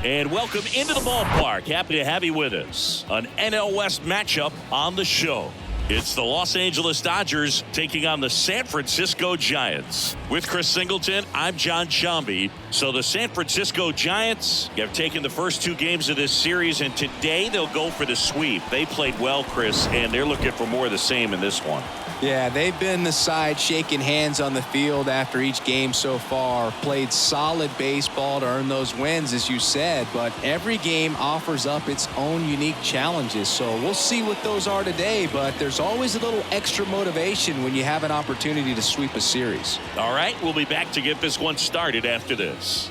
And welcome into the ballpark. Happy to have you with us. An NL West matchup on the show. It's the Los Angeles Dodgers taking on the San Francisco Giants. With Chris Singleton, I'm John Sciambi. So the San Francisco Giants have taken the first two games of this series, and today they'll go for the sweep. They played well, Chris, and they're looking for more of the same in this one. Yeah, they've been the side shaking hands on the field after each game so far. Played solid baseball to earn those wins, as you said, but every game offers up its own unique challenges. So we'll see what those are today, but there's always a little extra motivation when you have an opportunity to sweep a series. All right, we'll be back to get this one started after this.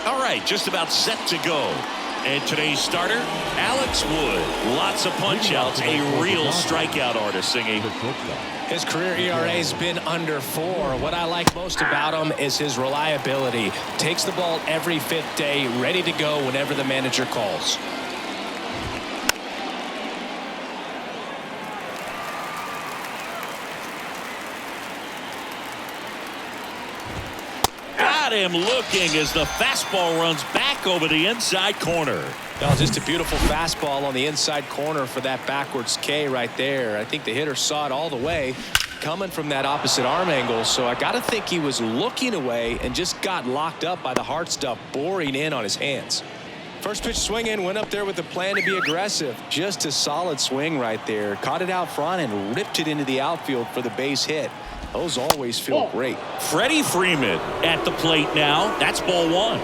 All right, just about set to go. And today's starter, Alex Wood. Lots of punch-outs, a real strikeout artist singing. His career ERA's been under 4. What I like most about him is his reliability. Takes the ball every fifth day, ready to go whenever the manager calls. Got him looking as the fastball runs back over the inside corner. Oh, just a beautiful fastball on the inside corner for that backwards K right there. I think the hitter saw it all the way coming from that opposite arm angle, so I got to think he was looking away and just got locked up by the hard stuff boring in on his hands. First pitch swinging, went up there with a plan to be aggressive. Just a solid swing right there. Caught it out front and ripped it into the outfield for the base hit. Those always feel great. Freddie Freeman at the plate now. That's ball one.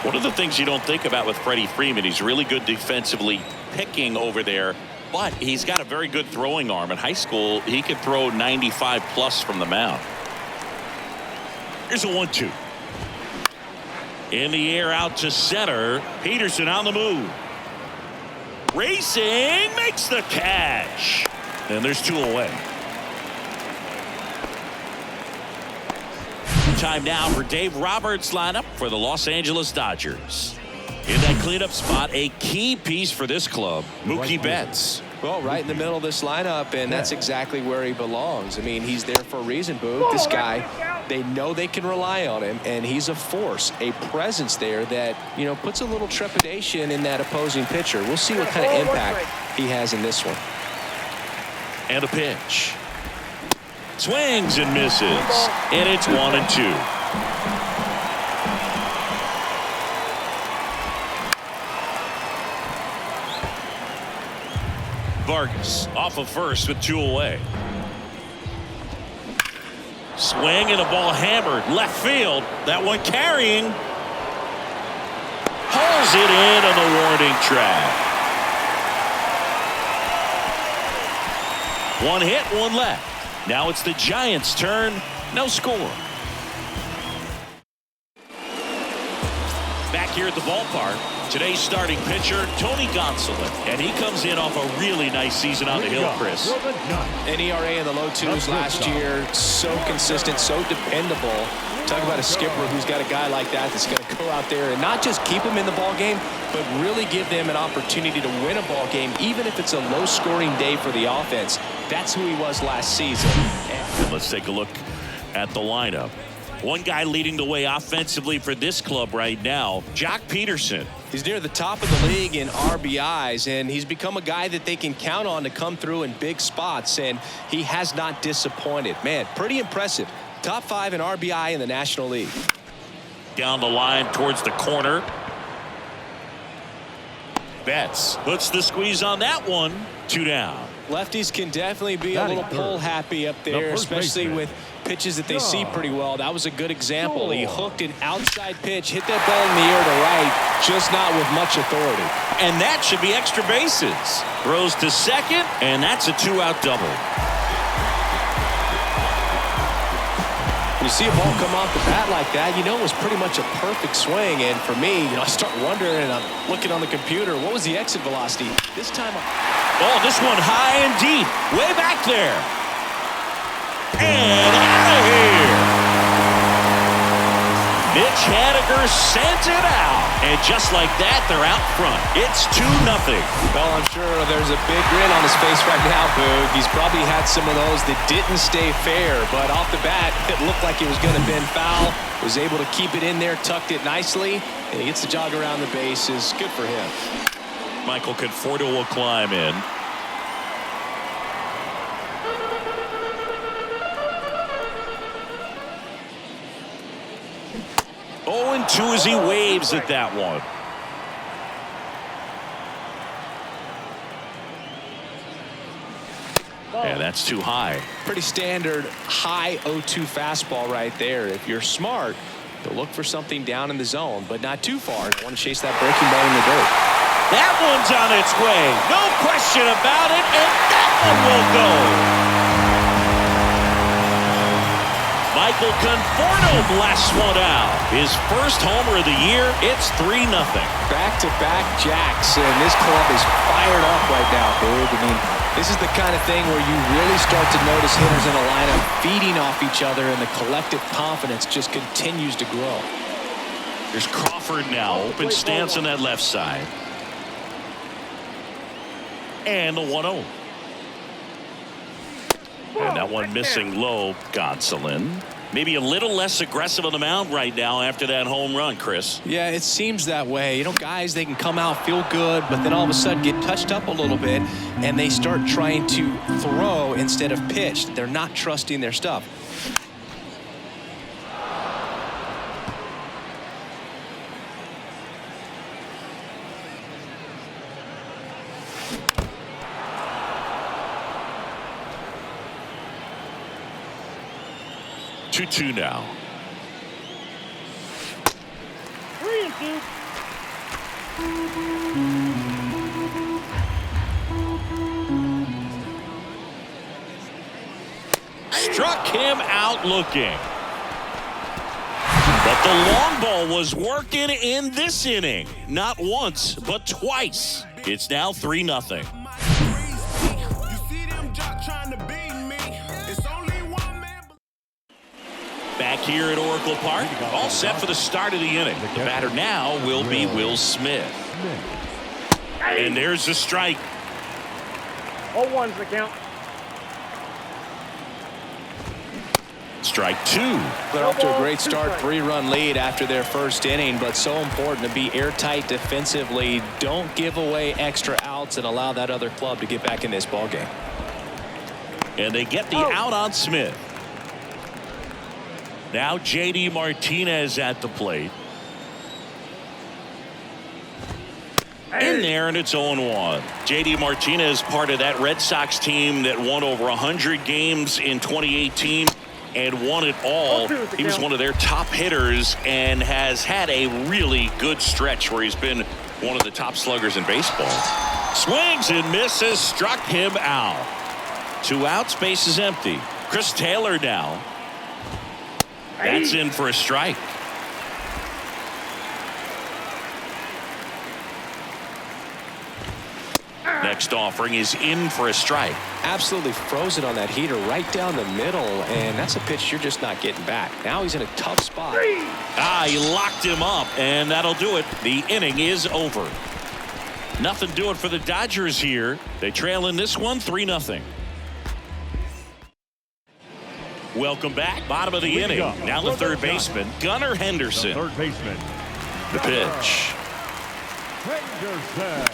One of the things you don't think about with Freddie Freeman, he's really good defensively picking over there, but he's got a very good throwing arm. In high school, he could throw 95 plus from the mound. Here's a 1-2. In the air out to center. Peterson on the move. Racing, makes the catch. And there's 2 away. Time now for Dave Roberts' lineup for the Los Angeles Dodgers. In that cleanup spot, a key piece for this club, Mookie Betts. Well, right in the middle of this lineup, and that's exactly where he belongs. I mean, he's there for a reason, Boog. This guy, they know they can rely on him, and he's a force, a presence there that, you know, puts a little trepidation in that opposing pitcher. We'll see what kind of impact he has in this one. And a pitch. Swings and misses, and it's 1-2. Vargas off of first with 2 away. Swing and a ball hammered left field. That one carrying. Hauls it in on the warning track. 1 hit, 1 left. Now it's the Giants' turn. No score. Back here at the ballpark, today's starting pitcher, Tony Gonsolin. And he comes in off a really nice season on the hill, Chris. An ERA in the low 2s last year. So consistent, so dependable. Talk about a skipper who's got a guy like that that's going to go out there and not just keep him in the ball game, but really give them an opportunity to win a ball game, even if it's a low-scoring day for the offense. That's who he was last season. And let's take a look at the lineup. One guy leading the way offensively for this club right now, Joc Pederson. He's near the top of the league in RBIs, and he's become a guy that they can count on to come through in big spots, and he has not disappointed. Man, pretty impressive. Top 5 in RBI in the National League. Down the line towards the corner. Betts puts the squeeze on that one. 2 down. Lefties can definitely be a little pull happy up there, especially with pitches that they see pretty well. That was a good example. He hooked an outside pitch, hit that ball in the air to right, just not with much authority. And that should be extra bases. Throws to second, and that's a 2-out double. When you see a ball come off the bat like that, you know it was pretty much a perfect swing. And for me, I start wondering, and I'm looking on the computer, what was the exit velocity? This time. Oh, this one high and deep, way back there. And out of here. Mitch Haniger sends it out. And just like that, they're out front. It's 2-0. Well, I'm sure there's a big grin on his face right now, Boog. He's probably had some of those that didn't stay fair, but off the bat, it looked like it was going to been foul. Was able to keep it in there, tucked it nicely, and he gets the jog around the bases. Good for him. Michael Conforto will climb in. Oh, and 2 as he waves at that one. And that's too high. Pretty standard high 0-2 fastball right there. If you're smart, you'll look for something down in the zone, but not too far. You want to chase that breaking ball in the dirt. That one's on its way. No question about it, and that one will go. Michael Conforto blasts one out. His first homer of the year. It's 3-0. Back-to-back jacks, and this club is fired up right now, Boog. I mean, this is the kind of thing where you really start to notice hitters in a lineup feeding off each other, and the collective confidence just continues to grow. There's Crawford now. Open stance on that left side. And the 1-0. And that one missing low. Gonsolin. Maybe a little less aggressive on the mound right now after that home run, Chris. Yeah, it seems that way. You know, guys, they can come out, feel good, but then all of a sudden get touched up a little bit, and they start trying to throw instead of pitch. They're not trusting their stuff. Two now. 3-2. Struck him out looking. But the long ball was working in this inning. Not once, but twice. It's now 3-0. Back here at Oracle Park, all set for the start of the inning. The batter now will be Will Smith. And there's the strike. 0-1's the count. Strike 2. They're off to a great start, 3-run lead after their first inning, but so important to be airtight defensively. Don't give away extra outs and allow that other club to get back in this ballgame. And they get the out on Smith. Now J.D. Martinez at the plate. In there, and it's 0-1. J.D. Martinez, part of that Red Sox team that won over 100 games in 2018 and won it all. He was one of their top hitters and has had a really good stretch where he's been one of the top sluggers in baseball. Swings and misses, struck him out. 2 outs, base is empty. Chris Taylor now. That's in for a strike. Next offering is in for a strike. Absolutely froze it on that heater right down the middle, and that's a pitch you're just not getting back. Now he's in a tough spot. He locked him up, and that'll do it. The inning is over. Nothing doing for the Dodgers here. They trail in this one 3-0. Welcome back. Bottom of the inning. Now the third baseman, Gunnar Henderson. Third baseman. The pitch. Henderson.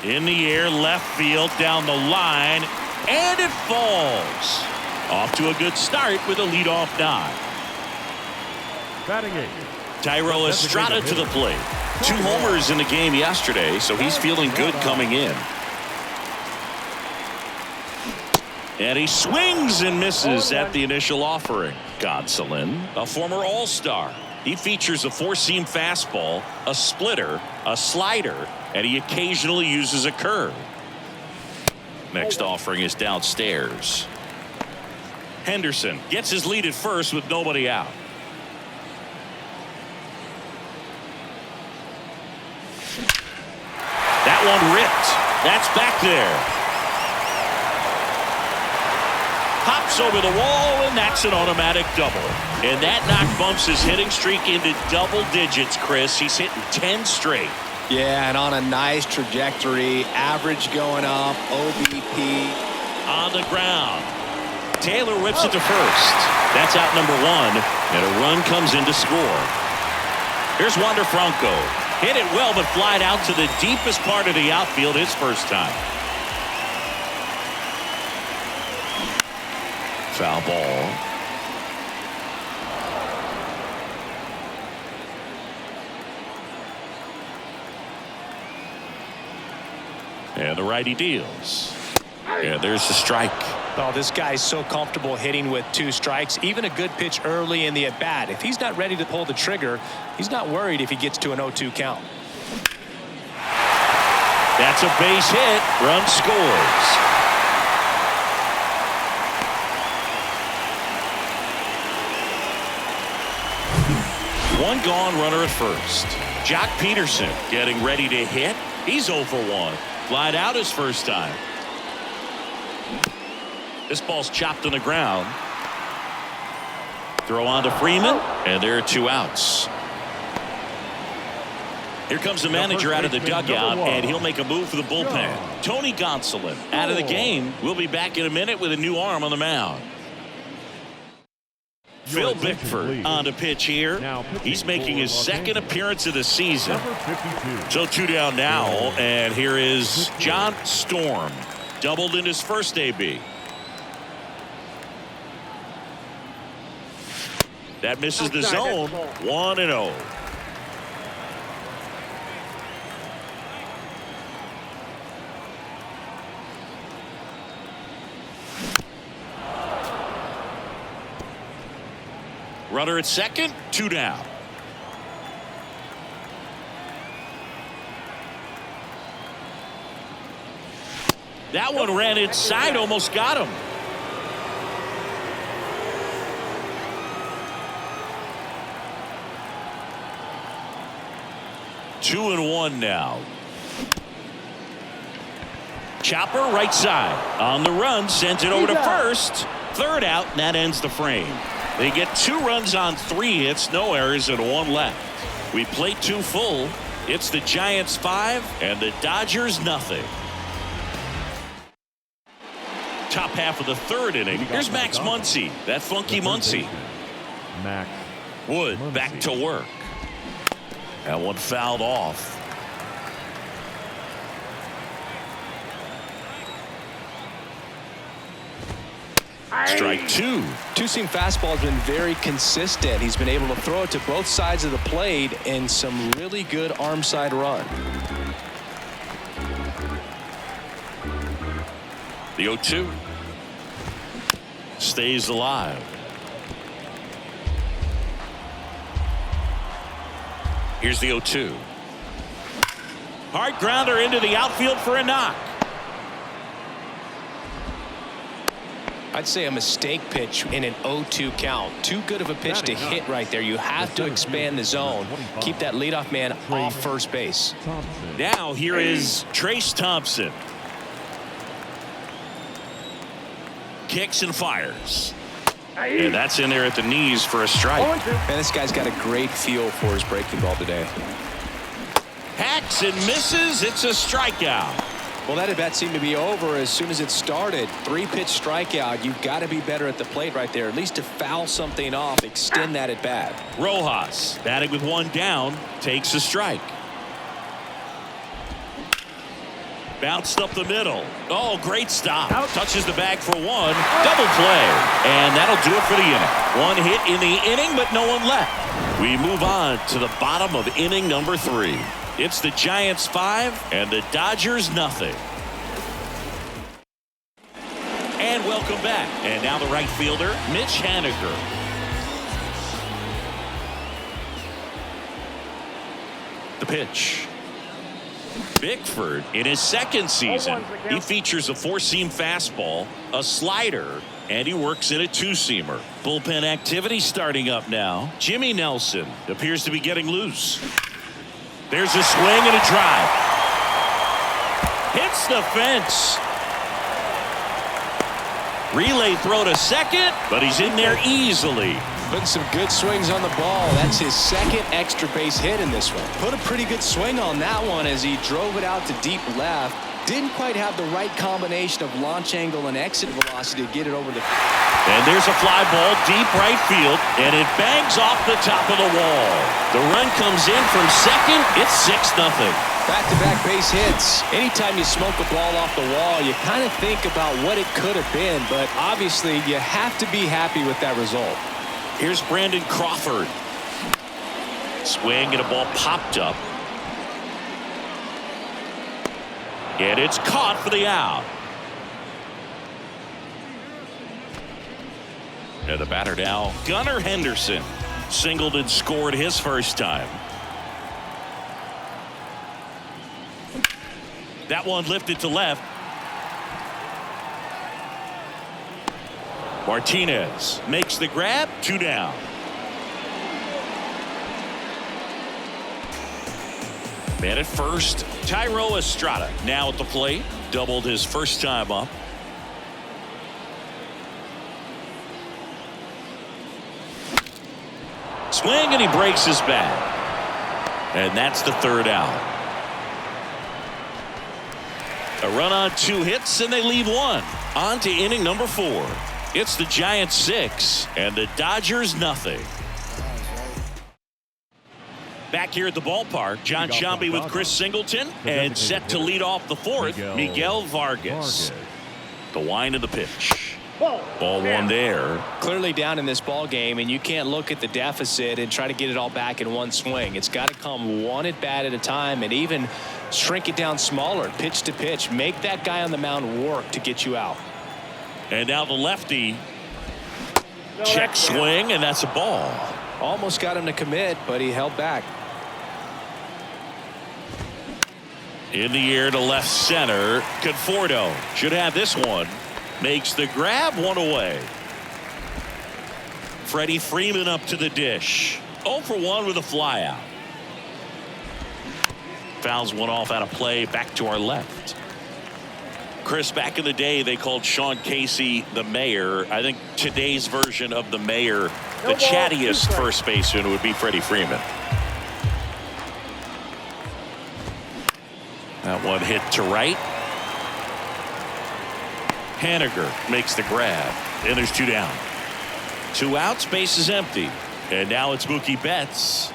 In the air, left field, down the line, and it falls. Off to a good start with a leadoff nod. Batting eight. Thairo Estrada to the plate. 2 homers in the game yesterday, so he's feeling good coming in. And he swings and misses at the initial offering. Gonsolin, a former All-Star. He features a 4-seam fastball, a splitter, a slider, and he occasionally uses a curve. Next offering is downstairs. Henderson gets his lead at first with nobody out. That one ripped. That's back there. Hops over the wall, and that's an automatic double. And that knock bumps his hitting streak into double digits, Chris. He's hitting 10 straight. Yeah, and on a nice trajectory. Average going up. OBP. On the ground. Taylor whips it to first. That's out number 1, and a run comes in to score. Here's Wander Franco. Hit it well, but flied out to the deepest part of the outfield his first time. Foul ball. And the righty deals. And there's the strike. Oh, this guy's so comfortable hitting with 2 strikes. Even a good pitch early in the at-bat. If he's not ready to pull the trigger, he's not worried if he gets to an 0-2 count. That's a base hit. Run scores. One gone, runner at first. Jock Peterson getting ready to hit. He's 0 for 1. Flied out his first time. This ball's chopped on the ground. Throw on to Freeman, and there are 2 outs. Here comes the manager out of the dugout, and he'll make a move for the bullpen. Tony Gonsolin out of the game. We'll be back in a minute with a new arm on the mound. Phil Bickford on the pitch here. He's making his second appearance of the season. So 2 down now, and here is John Storm. Doubled in his first AB. That misses the zone. 1-0. Runner at second, 2 down. That one ran inside, almost got him. Two and 1 now. Chopper right side on the run, sends it over to first. Third out, and that ends the frame. They get 2 runs on 3 hits, no errors, and 1 left. We play 2 full. It's the Giants 5 and the Dodgers nothing. Top half of the 3rd inning. Here's Max Muncy. That funky Muncy. Max Wood back to work. That one fouled off. Strike 2. Two-seam fastball has been very consistent. He's been able to throw it to both sides of the plate in some really good arm side run. The 0-2 stays alive. Here's the 0-2. Hard grounder into the outfield for a knock. I'd say a mistake pitch in an 0-2 count. Too good of a pitch to hit right there. You have to expand the zone. Keep that leadoff man off first base. Now here is Trace Thompson. Kicks and fires. And that's in there at the knees for a strike. Man, this guy's got a great feel for his breaking ball today. Hacks and misses. It's a strikeout. Well, that at bat seemed to be over as soon as it started. 3-pitch strikeout. You've got to be better at the plate right there, at least to foul something off, extend that at bat. Rojas batting with 1 down, takes a strike. Bounced up the middle. Oh, great stop. Touches the bag for 1. Double play. And that'll do it for the inning. 1 hit in the inning, but no one left. We move on to the bottom of inning number 3. It's the Giants 5 and the Dodgers nothing. And welcome back. And now the right fielder, Mitch Haniger. The pitch. Bickford in his second season. He features a 4-seam fastball, a slider, and he works in a 2-seamer. Bullpen activity starting up now. Jimmy Nelson appears to be getting loose. There's a swing and a drive. Hits the fence. Relay throw to second, but he's in there easily. Putting some good swings on the ball. That's his second extra base hit in this one. Put a pretty good swing on that one as he drove it out to deep left. Didn't quite have the right combination of launch angle and exit velocity to get it over the. And there's a fly ball deep right field, and it bangs off the top of the wall. The run comes in from second. It's 6-0. Back-to-back base hits. Anytime you smoke a ball off the wall, you kind of think about what it could have been, but obviously you have to be happy with that result. Here's Brandon Crawford. Swing and a ball popped up. And it's caught for the out. And the batter now, Gunnar Henderson. Singled and scored his first time. That one lifted to left. Martinez makes the grab. 2 down. Man at first, Thairo Estrada now at the plate. Doubled his first time up. Swing and he breaks his bat. And that's the 3rd out. A run on 2 hits and they leave 1. On to inning number 4. It's the Giants 6 and the Dodgers nothing. Back here at the ballpark, John Sciambi with Chris Singleton, and set to lead off the 4th, Miguel Vargas. The wind of the pitch. Ball 1 there. Clearly down in this ball game, and you can't look at the deficit and try to get it all back in one swing. It's got to come one at bat at a time, and even shrink it down smaller, pitch to pitch. Make that guy on the mound work to get you out. And now the lefty. Check swing, and that's a ball. Almost got him to commit, but he held back. In the air to left center. Conforto should have this one. Makes the grab, 1 away. Freddie Freeman up to the dish. 0 for 1 with a fly out. Fouls one off out of play. Back to our left. Chris, back in the day they called Sean Casey the mayor. I think today's version of the mayor, the chattiest first baseman, would be Freddie Freeman. That one hit to right. Haniger makes the grab, and there's 2 down. 2 outs, base is empty. And now it's Mookie Betts.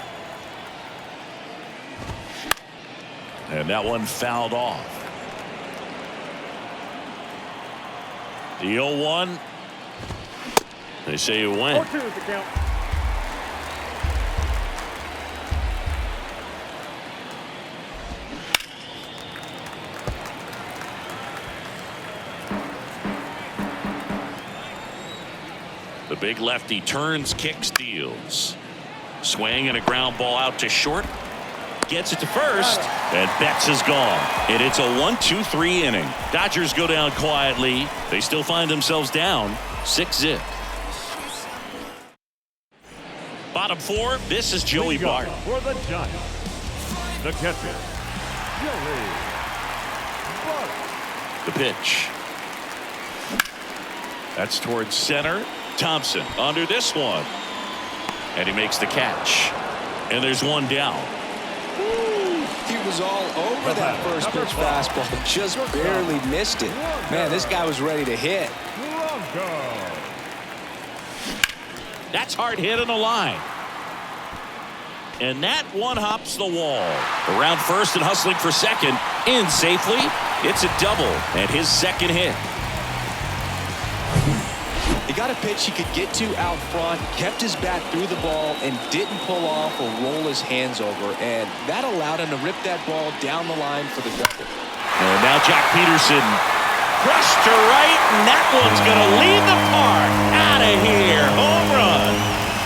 And that one fouled off. The 0-1. They say it went. 0-2 is the count. The big lefty turns, kicks, deals. Swing and a ground ball out to short. Gets it to first, and Betts is gone. And it's a 1-2-3 inning. Dodgers go down quietly. They still find themselves down 6-0. Bottom 4, this is Joey Bart. For the Giants, the catcher, Joey Bart. The pitch. That's towards center. Thompson under this one. And he makes the catch. And there's 1 down. He was all over that first pitch fastball. Just barely missed it. Man, this guy was ready to hit. That's hard hit on the line. And that one hops the wall. Around first and hustling for second. In safely. It's a double. And his second hit. He got a pitch he could get to out front, kept his bat through the ball, and didn't pull off or roll his hands over. And that allowed him to rip that ball down the line for the double. And now Jock Peterson. Crushed to right, and that one's going to leave the park. Out of here. Home run.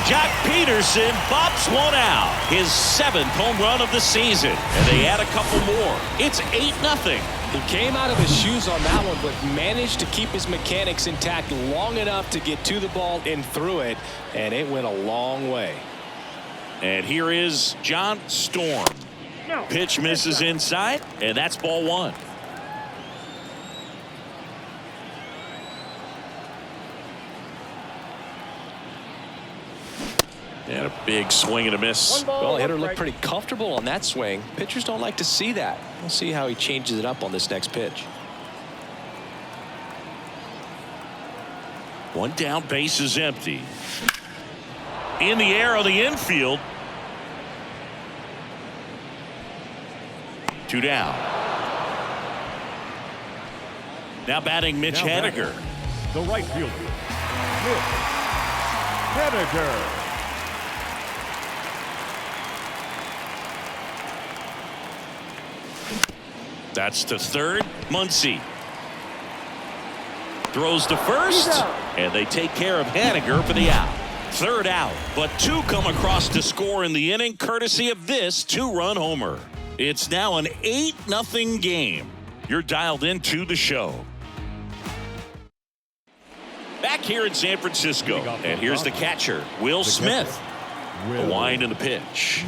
Jock Peterson bops one out. His 7th home run of the season. And they add a couple more. It's 8-0. He came out of his shoes on that one, but managed to keep his mechanics intact long enough to get to the ball and through it, and it went a long way. And here is John Storm. Pitch misses inside, and that's ball 1. And a big swing and a miss. One ball, Well, one hitter looked strike. pretty comfortable on that swing. Pitchers don't like to see that. We'll see how he changes it up on this next pitch. One down, base is empty. In the air on the infield. 2 down. Now batting Mitch Now Haniger. The right fielder, Mitch Haniger. That's to third. Muncy throws to first, and they take care of Haniger for the out. Third out, but 2 come across to score in the inning, courtesy of this 2-run homer. It's now an 8-0 game. You're dialed into the show. Back here in San Francisco, and here's the catcher, Will Smith. The wind and the pitch.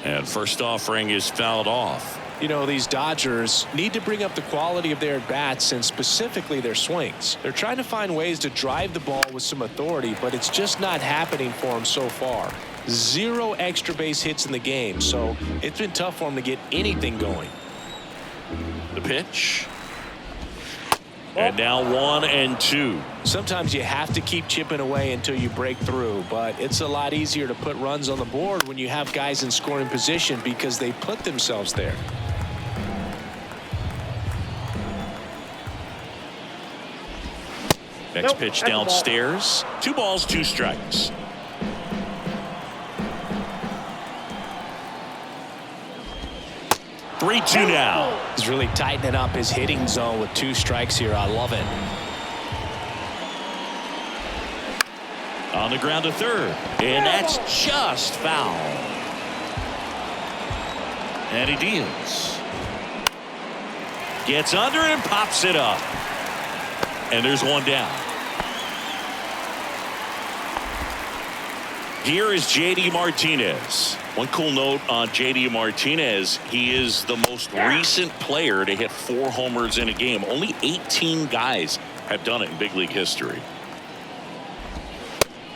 And first offering is fouled off. You know, these Dodgers need to bring up the quality of their at-bats and specifically their swings. They're trying to find ways to drive the ball with some authority, but it's just not happening for them so far. 0 extra base hits in the game, so it's been tough for them to get anything going. The pitch. And now 1-2. Sometimes you have to keep chipping away until you break through, but it's a lot easier to put runs on the board when you have guys in scoring position because they put themselves there. Next Nope, pitch that's a ball. downstairs. 2 balls, 2 strikes. Three-two now. He's really tightening up his hitting zone with 2 strikes here. I love it. On the ground to third. And that's just foul. And he deals. Gets under it and pops it up. And there's 1 down. Here is J.D. Martinez. One cool note on J.D. Martinez, he is the most recent player to hit 4 homers in a game. Only 18 guys have done it in big league history.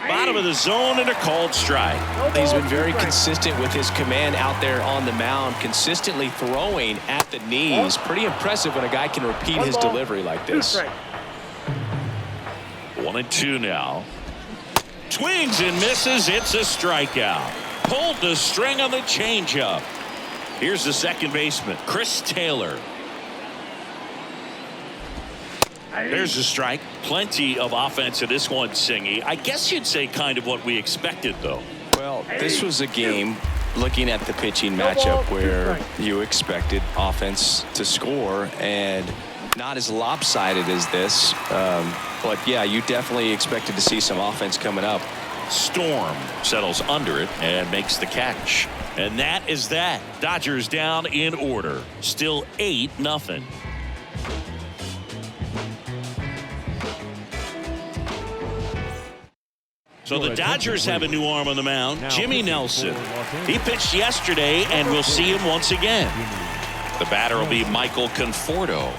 Bottom of the zone and a called strike. He's been very consistent with his command out there on the mound, consistently throwing at the knees. Pretty impressive when a guy can repeat his delivery like 2 this. strikes. 1-2 now. Swings and misses. It's a strikeout. Pulled the string on the changeup. Here's the second baseman, Chris Taylor. There's a strike. Plenty of offense in this one, Singy. I guess you'd say kind of what we expected, though. Well, this was a game, looking at the pitching matchup, where you expected offense to score and not as lopsided as this. But yeah, you definitely expected to see some offense coming up. Storm settles under it and makes the catch. And that is that. Dodgers down in order. Still 8-0. So the Dodgers have a new arm on the mound, Jimmy Nelson. He pitched yesterday, and we'll see him once again. The batter will be Michael Conforto.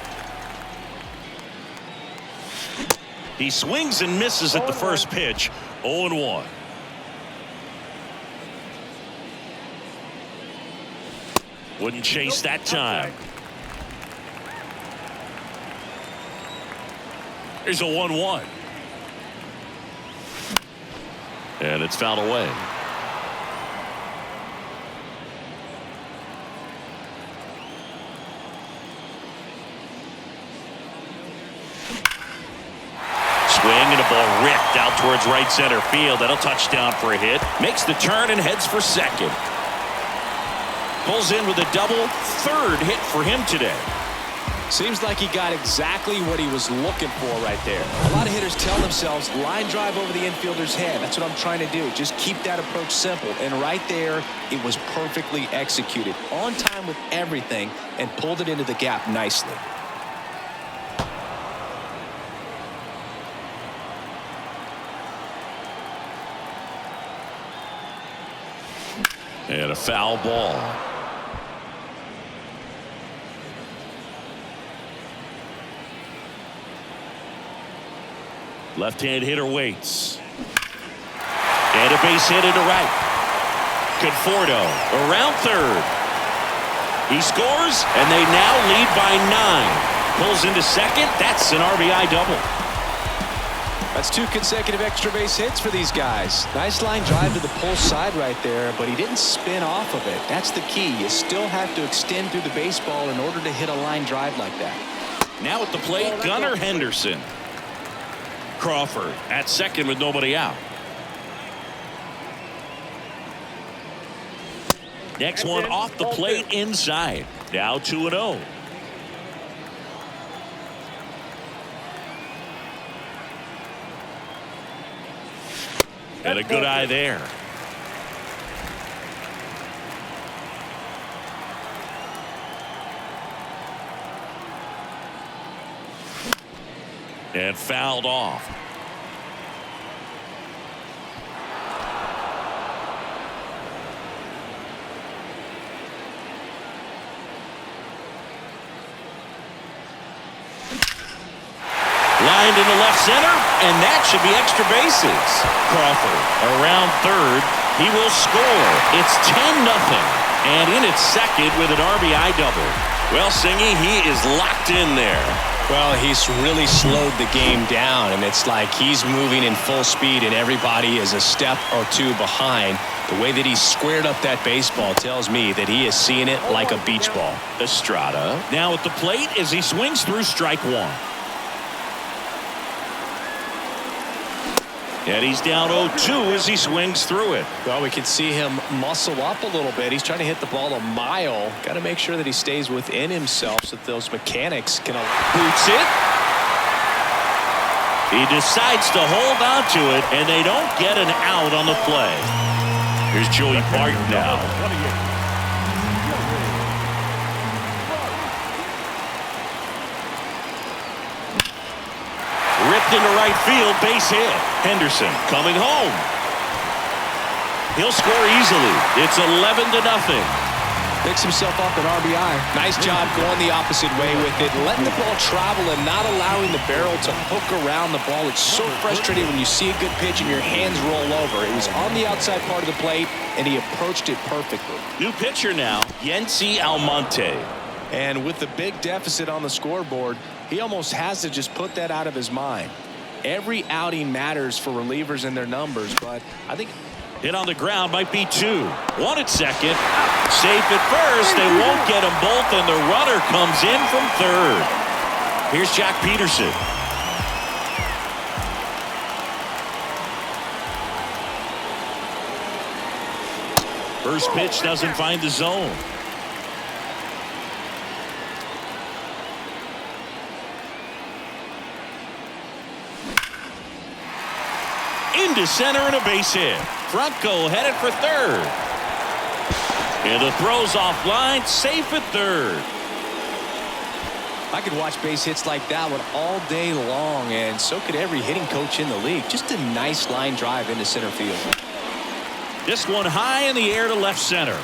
He swings and misses at the first pitch. 0-1. Wouldn't chase that time. Here's a 1-1. And it's fouled away. Swing and a ball ripped out towards right center field. That'll touch down for a hit. Makes the turn and heads for second. Pulls in with a double. Third hit for him today. Seems like he got exactly what he was looking for right there. A lot of hitters tell themselves line drive over the infielder's head. That's what I'm trying to do. Just keep that approach simple. And right there, it was perfectly executed. On time with everything and pulled it into the gap nicely. And a foul ball. Left-hand hitter waits. And a base hit into right. Conforto around third. He scores, and they now lead by 9. Pulls into second. That's an RBI double. That's 2 consecutive extra base hits for these guys. Nice line drive to the pull side right there, but he didn't spin off of it. That's the key. You still have to extend through the baseball in order to hit a line drive like that. Now at the plate, Gunnar Henderson. Crawford at second with nobody out. Next one off the plate inside. Now 2-0. And a good eye there. And fouled off. Lined into left center, and that should be extra bases. Crawford around third. He will score. It's 10-0. And in its second with an RBI double. Well, Singy, he is locked in there. Well, he's really slowed the game down, and it's like he's moving in full speed, and everybody is a step or 2 behind. The way that he squared up that baseball tells me that he is seeing it like a beach ball. Estrada now at the plate as he swings through strike 1. And he's down 0-2 as he swings through it. Well, we can see him muscle up a little bit. He's trying to hit the ball a mile. Got to make sure that he stays within himself so that those mechanics can. Boots it. He decides to hold on to it, and they don't get an out on the play. Here's Joey Barton now. Ripped into right field, base hit. Henderson coming home. He'll score easily. It's 11-0. Picks himself up an RBI. Nice job going the opposite way with it, letting the ball travel and not allowing the barrel to hook around the ball. It's so frustrating when you see a good pitch and your hands roll over. It was on the outside part of the plate, and he approached it perfectly. New pitcher now, Yency Almonte. And with the big deficit on the scoreboard, he almost has to just put that out of his mind. Every outing matters for relievers and their numbers, but I think hit on the ground might be 2. 1 at second. Safe at first. They won't get them both, and the runner comes in from third. Here's Jack Peterson. First pitch doesn't find the zone. Into center and a base hit. Franco headed for third. And the throw's offline, safe at third. I could watch base hits like that one all day long, and so could every hitting coach in the league. Just a nice line drive into center field. This one high in the air to left center.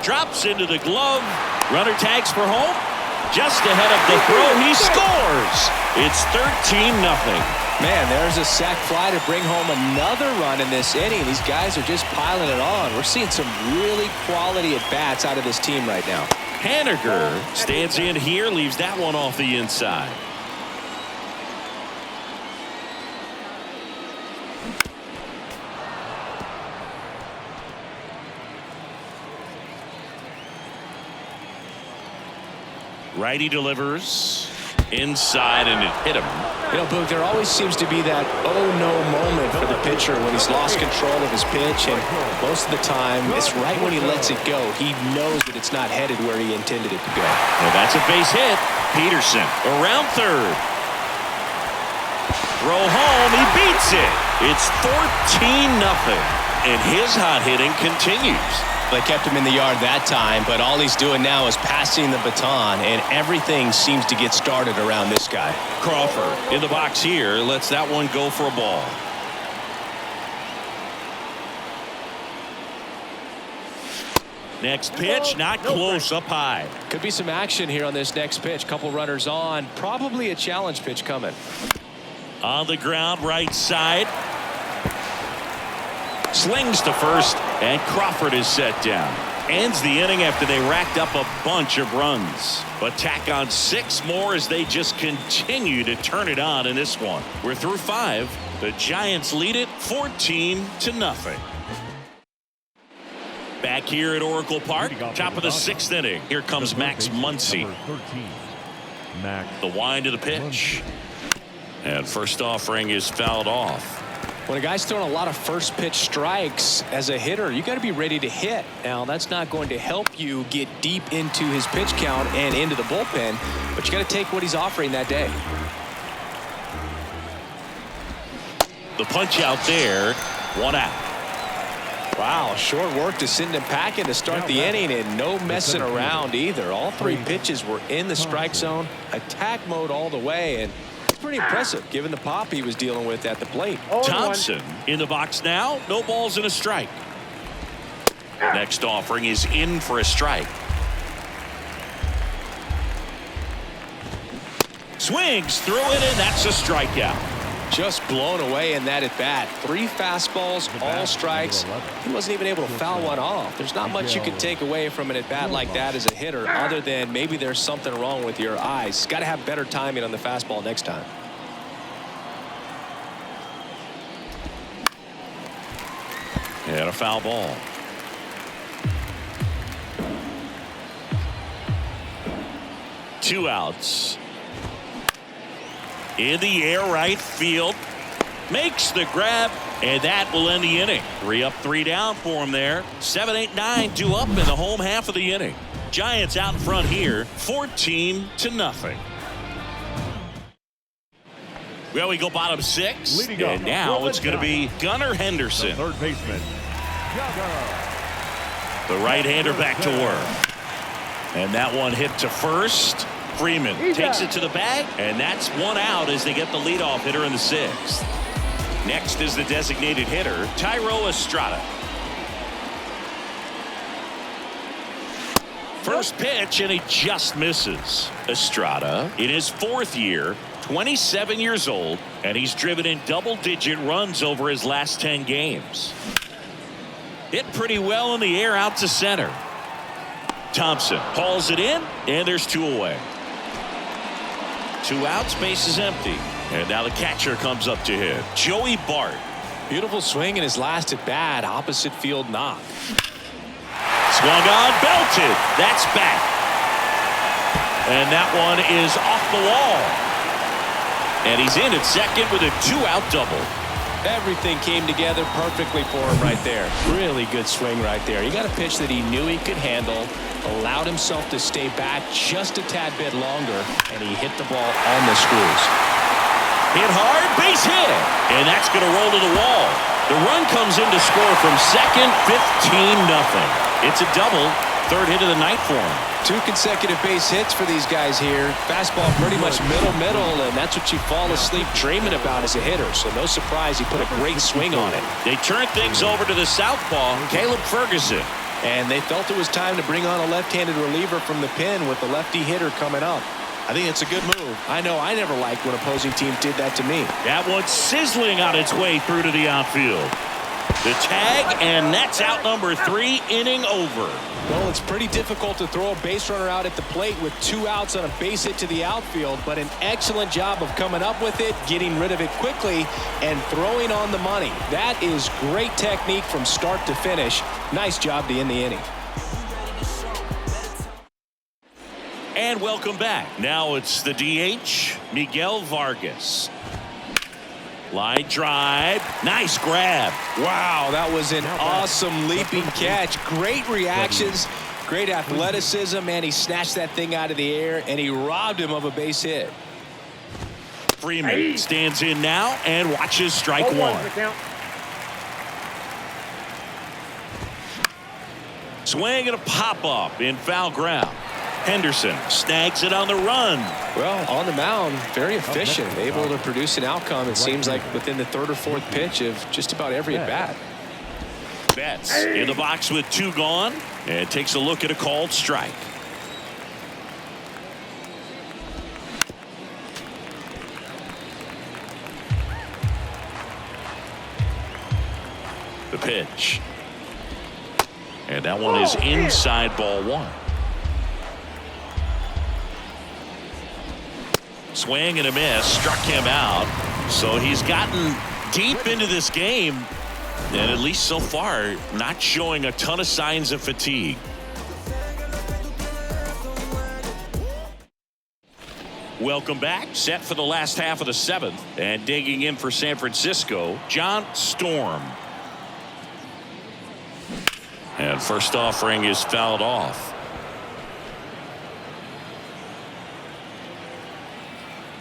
Drops into the glove. Runner tags for home. Just ahead of the throw, he scores. It's 13-0. Man, there's a sac fly to bring home another run in this inning. These guys are just piling it on. We're seeing some really quality at-bats out of this team right now. Haniger stands in here, leaves that one off the inside. Righty delivers inside, and it hit him. You know, Boog, there always seems to be that oh-no moment for the pitcher when he's lost control of his pitch, and most of the time, it's right when he lets it go. He knows that it's not headed where he intended it to go. Well, that's a base hit. Peterson around third. Throw home, he beats it. It's 14-0, and his hot hitting continues. They kept him in the yard that time, but all he's doing now is passing the baton, and everything seems to get started around this guy. Crawford in the box here, lets that one go for a ball. Next pitch, not close, up high. Could be some action here on this next pitch. Couple runners on, probably a challenge pitch coming. On the ground, right side. Slings to first, and Crawford is set down. Ends the inning after they racked up a bunch of runs. But tack on 6 more as they just continue to turn it on in this one. We're through 5. The Giants lead it 14-0. Back here at Oracle Park, top of the 6th inning. Here comes Max Muncy. The wind of the pitch. And first offering is fouled off. When a guy's throwing a lot of first pitch strikes as a hitter, you got to be ready to hit. Now, that's not going to help you get deep into his pitch count and into the bullpen, but you got to take what he's offering that day. The punch out there, 1 out. Wow, short work to send him packing to start the inning, and no messing around either. All 3 pitches were in the strike zone, attack mode all the way, and it's pretty impressive given the pop he was dealing with at the plate. Thompson in the box now. No balls and a strike. Next offering is in for a strike. Swings through it, and that's a strikeout. Just blown away in that at bat. 3 fastballs, all strikes. He wasn't even able to foul one off. There's not much you can take away from an at bat like that as a hitter, other than maybe there's something wrong with your eyes. Got to have better timing on the fastball next time. And a foul ball. Two outs. In the air, right field. Makes the grab, and that will end the inning. 3 up, 3 down for him there. 7, 8, 9, 2 up in the home half of the inning. Giants out in front here, 14-0. Well, we go bottom 6, and now it's going to be Gunnar Henderson. Third baseman. The right-hander back to work. And that one hit to first. Freeman takes it to the bag, and that's 1 out as they get the leadoff hitter in the 6th. Next is the designated hitter, Thairo Estrada. First pitch, and he just misses. Estrada, in his 4th year, 27 years old, and he's driven in double-digit runs over his last 10 games. Hit pretty well in the air out to center. Thompson hauls it in, and there's 2 away. 2 outs, base is empty. And now the catcher comes up to hit. Joey Bart. Beautiful swing in his last at bat, opposite field knock. Swung on, belted. That's back. And that one is off the wall. And he's in at second with a 2-out double. Everything came together perfectly for him right there. Really good swing right there. He got a pitch that he knew he could handle, allowed himself to stay back just a tad bit longer, and he hit the ball on the screws. Hit hard, base hit, and that's going to roll to the wall. The run comes in to score from second, 15-0. It's a double, 3rd hit of the night for him. 2 consecutive base hits for these guys here. Fastball pretty much middle, and that's what you fall asleep dreaming about as a hitter. So no surprise he put a great swing on it. They turn things over to the southpaw, Caleb Ferguson. And they felt it was time to bring on a left-handed reliever from the pen with the lefty hitter coming up. I think it's a good move. I know I never liked when opposing teams did that to me. That one's sizzling on its way through to the outfield. The tag, and that's out number 3, inning over. Well, it's pretty difficult to throw a base runner out at the plate with 2 outs on a base hit to the outfield, but an excellent job of coming up with it, getting rid of it quickly, and throwing on the money. That is great technique from start to finish. Nice job to end the inning. And welcome back. Now it's the DH, Miguel Vargas. Line drive. Nice grab. Wow, that was an awesome leaping catch. Great reactions, great athleticism, and he snatched that thing out of the air, and he robbed him of a base hit. Freeman stands in now and watches strike 1. Swing and a pop-up in foul ground. Henderson snags it on the run. Well, on the mound, very efficient, able to produce an outcome, it seems like, within the 3rd or 4th pitch of just about every at-bat. Betts in the box with 2 gone, and takes a look at a called strike. The pitch. And that one is inside, ball one. Swing and a miss, struck him out. So he's gotten deep into this game, and at least so far, not showing a ton of signs of fatigue. Welcome back. Set for the last half of the seventh, and digging in for San Francisco, John Storm. And first offering is fouled off.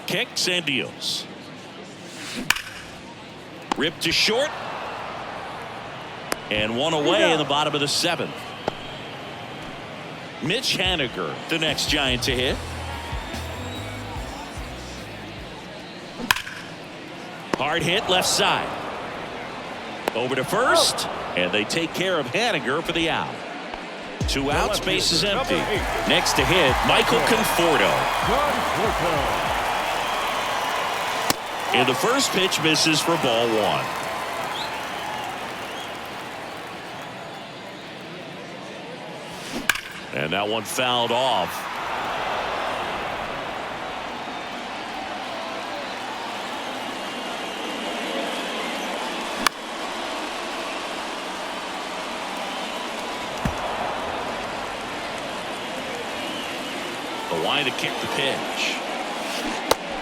Kicks and deals. Ripped to short. And one away in the bottom of the seventh. Mitch Haniger, the next Giant to hit. Hard hit left side. Over to first. And they take care of Haniger for the out. 2 outs, base is empty. Next to hit, Michael Conforto. And the first pitch misses for ball one. And that one fouled off. The line to kick the pitch.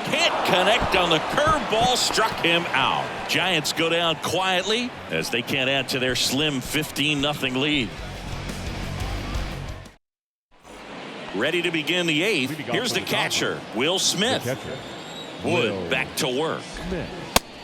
Can't connect on the curveball, struck him out. Giants go down quietly as they can't add to their slim 15-0 lead. Ready to begin the eighth. Here's the catcher, Will Smith. Wood back to work.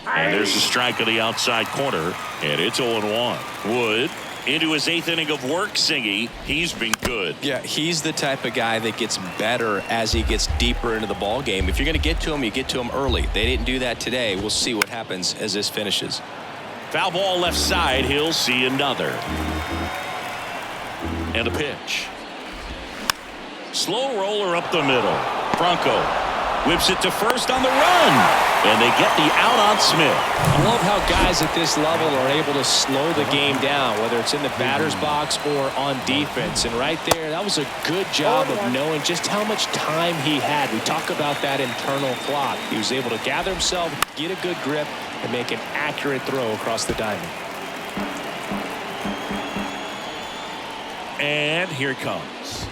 And there's a strike on the outside corner, and it's 0-1. Wood into his 8th inning of work. Singy, he's been good. Yeah, he's the type of guy that gets better as he gets deeper into the ball game. If you're going to get to him, you get to him early. They didn't do that today. We'll see what happens as this finishes. Foul ball left side. He'll see another. And a pitch. Slow roller up the middle. Franco whips it to first on the run. And they get the out on Smith. I love how guys at this level are able to slow the game down, whether it's in the batter's box or on defense. And right there, that was a good job of knowing just how much time he had. We talk about that internal clock. He was able to gather himself, get a good grip, and make an accurate throw across the diamond. And here it comes.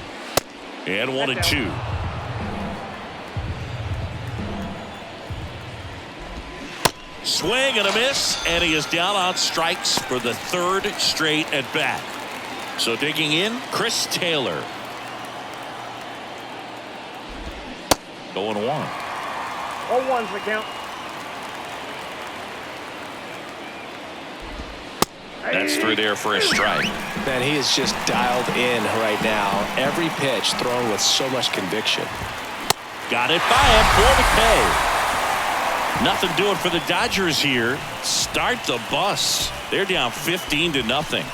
And 1-2. Swing and a miss, and he is down on strikes for the 3rd straight at bat. So digging in, Chris Taylor. 0-1. 0-1's the count. That's through there for a strike. Man, he is just dialed in right now. Every pitch thrown with so much conviction. Got it by him for the K. Nothing doing for the Dodgers here. Start the bus. They're down 15-0.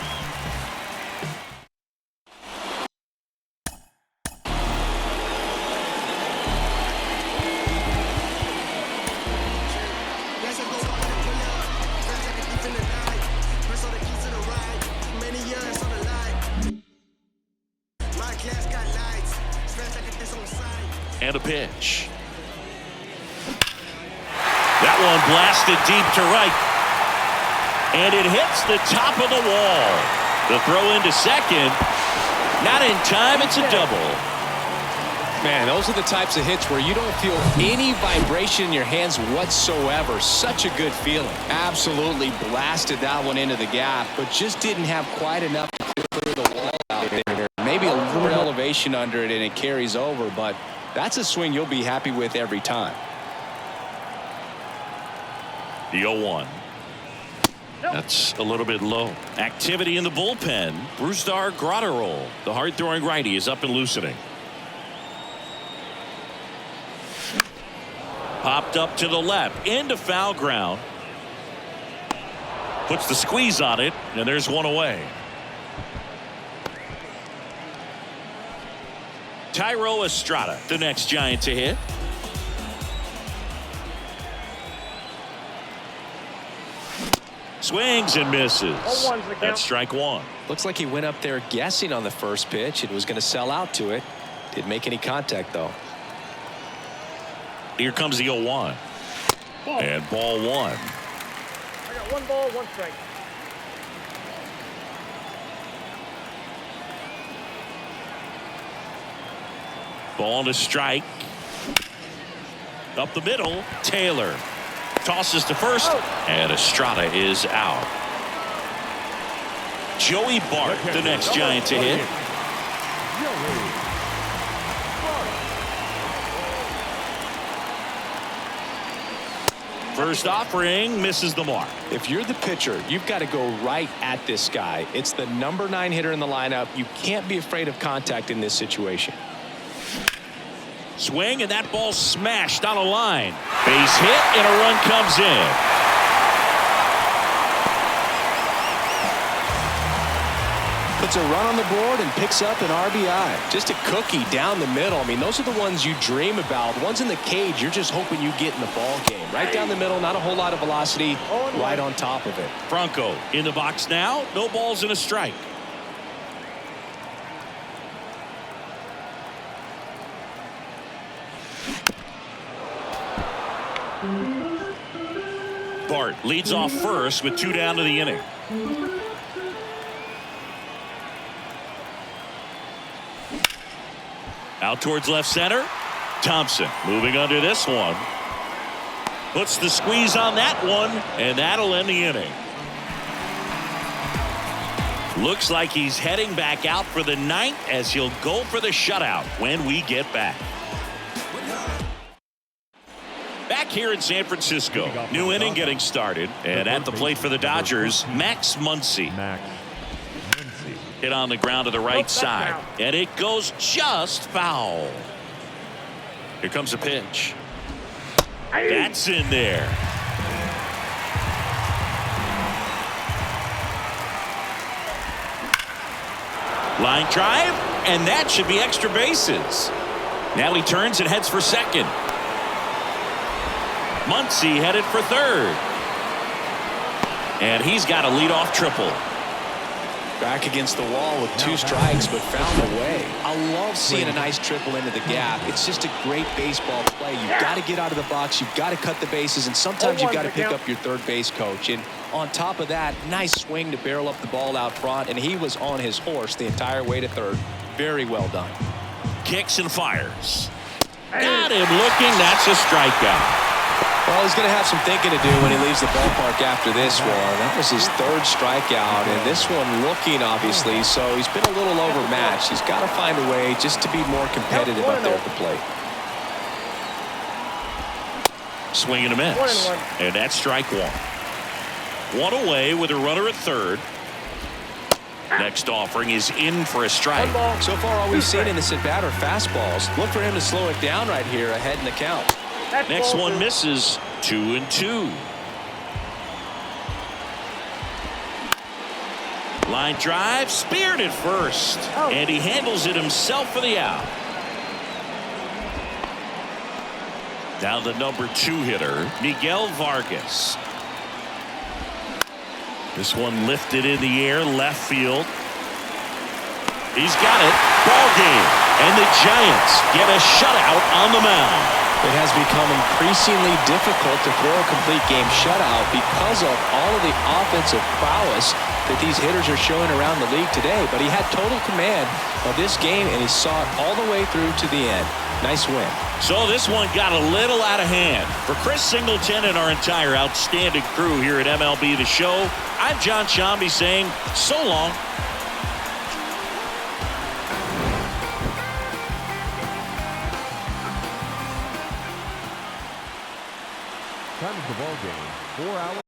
And a pitch. That one blasted deep to right. And it hits the top of the wall. The throw into second. Not in time. It's a double. Man, those are the types of hits where you don't feel any vibration in your hands whatsoever. Such a good feeling. Absolutely blasted that one into the gap, but just didn't have quite enough to clear the wall out there. Maybe a little elevation under it and it carries over, but that's a swing you'll be happy with every time. The 0-1. That's a little bit low. Activity in the bullpen. Brusdar Graterol, the hard-throwing righty, is up and loosening. Popped up to the left into foul ground. Puts the squeeze on it, and there's one away. Thairo Estrada, the next Giant to hit. Swings and misses. 0-1's the count. That's strike one. Looks like he went up there guessing on the first pitch and was going to sell out to it. Didn't make any contact, though. Here comes the 0-1. And ball one. I got 1 ball, 1 strike. Ball to strike. Up the middle. Taylor tosses to first. And Estrada is out. Joey Bart, the next Giant to hit. First offering misses the mark. If you're the pitcher, you've got to go right at this guy. It's the number 9 hitter in the lineup. You can't be afraid of contact in this situation. Swing, and that ball smashed on a line. Base hit, and a run comes in. Puts a run on the board and picks up an RBI. Just a cookie down the middle. I mean, those are the ones you dream about. The ones in the cage, you're just hoping you get in the ball game. Right down the middle, not a whole lot of velocity, right on top of it. Franco in the box now. No balls and a strike. Bart leads off first with 2 down to the inning. Out towards left center. Thompson moving under this one. Puts the squeeze on that one, and that'll end the inning. Looks like he's heading back out for the 9th as he'll go for the shutout when we get back. Back here in San Francisco, new inning getting started, and at the plate for the Dodgers, Max Muncy. Hit on the ground to the right side, and it goes just foul. Here comes a pitch. That's in there. Line drive, and that should be extra bases. Now he turns and heads for second. Muncy headed for third. And he's got a leadoff triple. Back against the wall with 2 strikes, but found a way. I love seeing a nice triple into the gap. It's just a great baseball play. You've got to get out of the box. You've got to cut the bases, and sometimes you've got to pick up your third base coach. And on top of that, nice swing to barrel up the ball out front, and he was on his horse the entire way to third. Very well done. Kicks and fires. Got him looking. That's a strikeout. Well, he's going to have some thinking to do when he leaves the ballpark after this one. That was his 3rd strikeout, and this one looking, obviously, so he's been a little overmatched. He's got to find a way just to be more competitive up there at the plate. Swing and a miss. And that's strike one. 1 away with a runner at third. Next offering is in for a strike. So far, all we've seen in this at-bat are fastballs. Look for him to slow it down right here ahead in the count. Next one misses. 2-2. Line drive, speared at first, and he handles it himself for the out. Now the number 2 hitter, Miguel Vargas. This one lifted in the air, left field. He's got it. Ball game, and the Giants get a shutout on the mound. It has become increasingly difficult to throw a complete game shutout because of all of the offensive prowess that these hitters are showing around the league today. But he had total command of this game, and he saw it all the way through to the end. Nice win. So this one got a little out of hand. For Chris Singleton and our entire outstanding crew here at MLB The Show, I'm John Shambi saying so long. Time of the ball game, 4 hours.